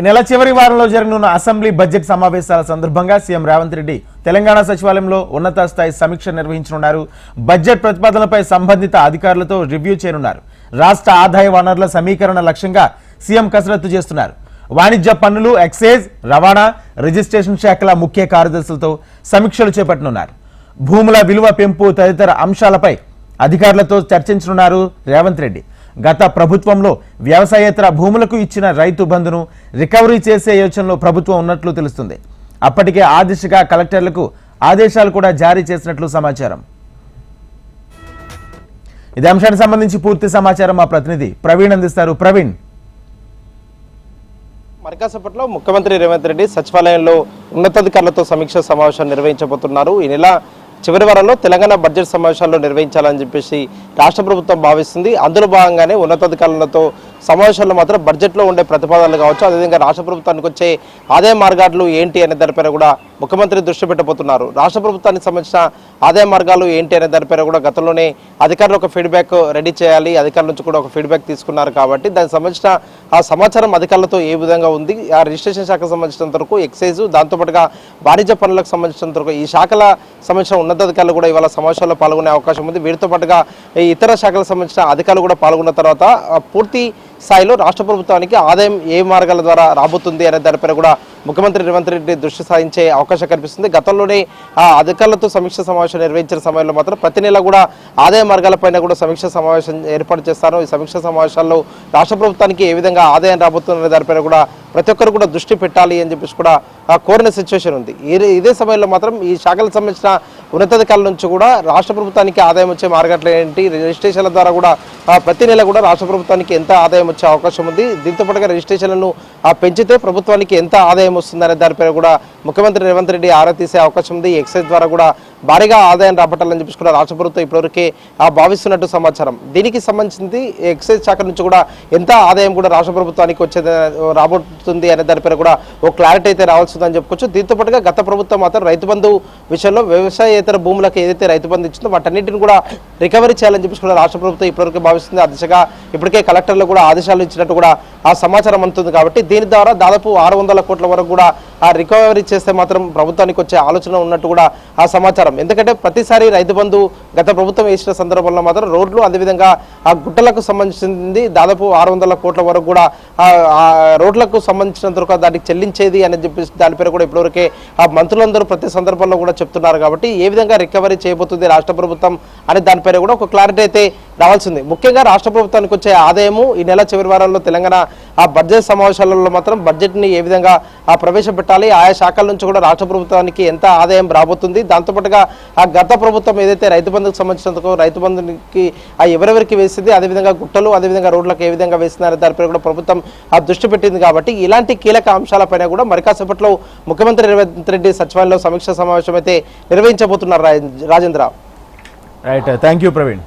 ఈ నెల చివరి వారంలో జరగనున్న అసెంబ్లీ బడ్జెట్ సమావేశాల సందర్భంగా సీఎం రేవంత్ రెడ్డి తెలంగాణ సచివాలయంలో ఉన్నత స్థాయి సమీక్ష నిర్వహించనున్నారు. బడ్జెట్ ప్రతిపాదనలపై సంబంధిత అధికారులతో రివ్యూ చేయనున్నారు. రాష్ట్ర ఆదాయ వనరుల సమీకరణ లక్ష్యంగా సీఎం కసరత్తు చేస్తున్నారు. వాణిజ్య పన్నులు, ఎక్సైజ్, రవాణా, రిజిస్ట్రేషన్ శాఖల ముఖ్య కార్యదర్శులతో సమీక్షలు చేపట్టనున్నారు. భూముల విలువ పెంపు తదితర అంశాలపై అధికారులతో చర్చించనున్నారు రేవంత్ రెడ్డి. గత ప్రభుత్వంలో వ్యవసాయేతర భూములకు ఇచ్చిన రైతు బంధును రికవరీ చేసే యోచనలో ప్రభుత్వం ఉన్నట్లు తెలుస్తుంది. అప్పటికే ఆ దిశగా కలెక్టర్లకు ఆదేశాలు కూడా జారీ చేసినట్లు సమాచారం. ఇదే అంశానికి సంబంధించి పూర్తి సమాచారం మా ప్రతినిధి ప్రవీణ్ అందిస్తారు. ప్రవీణ్, మరికాసేపట్లో ముఖ్యమంత్రి రేవంత్ రెడ్డి సచివాలయంలో ఉన్నతాధికారులతో సమీక్ష సమావేశం నిర్వహించబోతున్నారు. ఈ నెల చివరి వారంలో తెలంగాణ బడ్జెట్ సమావేశాల్లో నిర్వహించాలని చెప్పేసి రాష్ట్ర ప్రభుత్వం భావిస్తుంది. అందులో భాగంగానే ఉన్నతాధికారులతో సమావేశాల్లో మాత్రం బడ్జెట్లో ఉండే ప్రతిపాదనలు కావచ్చు, అదేవిధంగా రాష్ట్ర ప్రభుత్వానికి వచ్చే ఆదాయ మార్గాలు ఏంటి అనే దానిపైన కూడా ముఖ్యమంత్రి దృష్టి పెట్టబోతున్నారు. రాష్ట్ర ప్రభుత్వానికి సంబంధించిన ఆదాయ మార్గాలు ఏంటి అనే దానిపైన కూడా గతంలోనే అధికారులు ఒక ఫీడ్బ్యాక్ రెడీ చేయాలి, అధికారుల నుంచి కూడా ఒక ఫీడ్బ్యాక్ తీసుకున్నారు. కాబట్టి దానికి సంబంధించిన ఆ సమాచారం అధికారులతో ఏ విధంగా ఉంది, ఆ రిజిస్ట్రేషన్ శాఖకు సంబంధించినంత వరకు, ఎక్సైజ్, దాంతోపాటుగా వాణిజ్య పనులకు సంబంధించినంత వరకు ఈ శాఖల సంబంధించిన ఉన్నతాధికారులు కూడా ఇవాళ సమావేశాల్లో పాల్గొనే అవకాశం ఉంది. వీరితో పాటుగా ఈ ఇతర శాఖలకు సంబంధించిన అధికారులు కూడా పాల్గొన్న తర్వాత పూర్తి స్థాయిలో రాష్ట్ర ప్రభుత్వానికి ఆదాయం ఏ మార్గాల ద్వారా రాబోతుంది అనే దానిపైన కూడా ముఖ్యమంత్రి రేవంత్ రెడ్డి దృష్టి సారించే అవకాశం కనిపిస్తుంది. గతంలోనే ఆ అధికారులతో సమీక్ష సమావేశం నిర్వహించిన సమయంలో మాత్రం ప్రతి నెల కూడా ఆదాయ మార్గాలపైన కూడా సమీక్ష సమావేశం ఏర్పాటు చేస్తాను. ఈ సమీక్ష సమావేశాల్లో రాష్ట్ర ప్రభుత్వానికి ఏ విధంగా ఆదాయం రాబోతుందనే దానిపైన కూడా ప్రతి ఒక్కరు కూడా దృష్టి పెట్టాలి అని చెప్పేసి కూడా కోరిన సిచ్యువేషన్ ఉంది. ఇదే సమయంలో మాత్రం ఈ శాఖలకు సంబంధించిన ఉన్నతాధికారుల నుంచి కూడా రాష్ట్ర ప్రభుత్వానికి ఆదాయం వచ్చే మార్గాలు ఏంటి, రిజిస్ట్రేషన్ల ద్వారా కూడా ప్రతి నెల కూడా రాష్ట్ర ప్రభుత్వానికి ఎంత ఆదాయం వచ్చే అవకాశం ఉంది, దీంతో పాటుగా రిజిస్ట్రేషన్లను పెంచితే ప్రభుత్వానికి ఎంత ఆదాయం వస్తుందనే దానిపై కూడా ముఖ్యమంత్రి రేవంత్ రెడ్డి ఆరా తీసే అవకాశం ఉంది. ఎక్సైజ్ ద్వారా కూడా భారీగా ఆదాయం రాబట్టాలని చెప్పేసి కూడా రాష్ట్ర ప్రభుత్వం ఇప్పటివరకే భావిస్తున్నట్టు సమాచారం. దీనికి సంబంధించింది ఎక్సైజ్ శాఖ నుంచి కూడా ఎంత ఆదాయం కూడా రాష్ట్ర ప్రభుత్వానికి వచ్చేది రాబోతుంది అనే దానిపైన కూడా ఓ క్లారిటీ అయితే రావాల్సిందని చెప్పుకోవచ్చు. దీంతో పాటుగా గత ప్రభుత్వం మాత్రం రైతు బంధు విషయంలో వ్యవసాయేతర భూములకు ఏదైతే రైతు బంధు ఇచ్చిందో వాటన్నింటిని కూడా రికవరీ చేయాలని చెప్పేసి కూడా రాష్ట్ర ప్రభుత్వం ఇప్పటివరకు భావిస్తుంది. ఆ దిశగా ఇప్పటికే కలెక్టర్లు కూడా ఆదేశాలు ఇచ్చినట్టు కూడా ఆ సమాచారం అందుతుంది. కాబట్టి దీని ద్వారా దాదాపు 600 కోట్ల వరకు కూడా ఆ రికవరీ చేస్తే మాత్రం ప్రభుత్వానికి వచ్చే ఆలోచన ఉన్నట్టు కూడా ఆ సమాచారం. ఎందుకంటే ప్రతిసారి రైతు బంధు గత ప్రభుత్వం వేసిన సందర్భంలో మాత్రం రోడ్లు, అదేవిధంగా ఆ గుట్టలకు సంబంధించింది దాదాపు 600 కోట్ల వరకు కూడా ఆ రోడ్లకు సంబంధించినంత వరకు దానికి చెల్లించేది అని చెప్పి దానిపైన కూడా ఇప్పటివరకే ఆ మంత్రులందరూ ప్రతి సందర్భంలో కూడా చెప్తున్నారు. కాబట్టి ఏ విధంగా రికవరీ చేయబోతుంది రాష్ట్ర ప్రభుత్వం అనే దానిపైన కూడా ఒక క్లారిటీ అయితే రావాల్సింది. ముఖ్యంగా రాష్ట్ర ప్రభుత్వానికి వచ్చే ఆదాయము ఈ నెల చివరి వారంలో తెలంగాణ ఆ బడ్జెట్ సమావేశాలలో మాత్రం బడ్జెట్ని ఏ విధంగా ప్రవేశపెట్టాలి, ఆయా శాఖల నుంచి కూడా రాష్ట్ర ప్రభుత్వానికి ఎంత ఆదాయం రాబోతుంది, దాంతోపాటుగా ఆ గత ప్రభుత్వం ఏదైతే రైతు బంధుకు సంబంధించినందుకు రైతు బంధుకి ఎవరెవరికి వేసింది, అదేవిధంగా గుట్టలు, అదేవిధంగా రోడ్లకు ఏ విధంగా వేస్తున్నారో దానిపై కూడా ప్రభుత్వం ఆ దృష్టి పెట్టింది. కాబట్టి ఇలాంటి కీలక అంశాలపైన కూడా మరికాసేపట్లో ముఖ్యమంత్రి రేవంత్ రెడ్డి సచివాలయంలో సమీక్ష సమావేశం అయితే నిర్వహించబోతున్నారు. Rajendra. Right, thank you Praveen.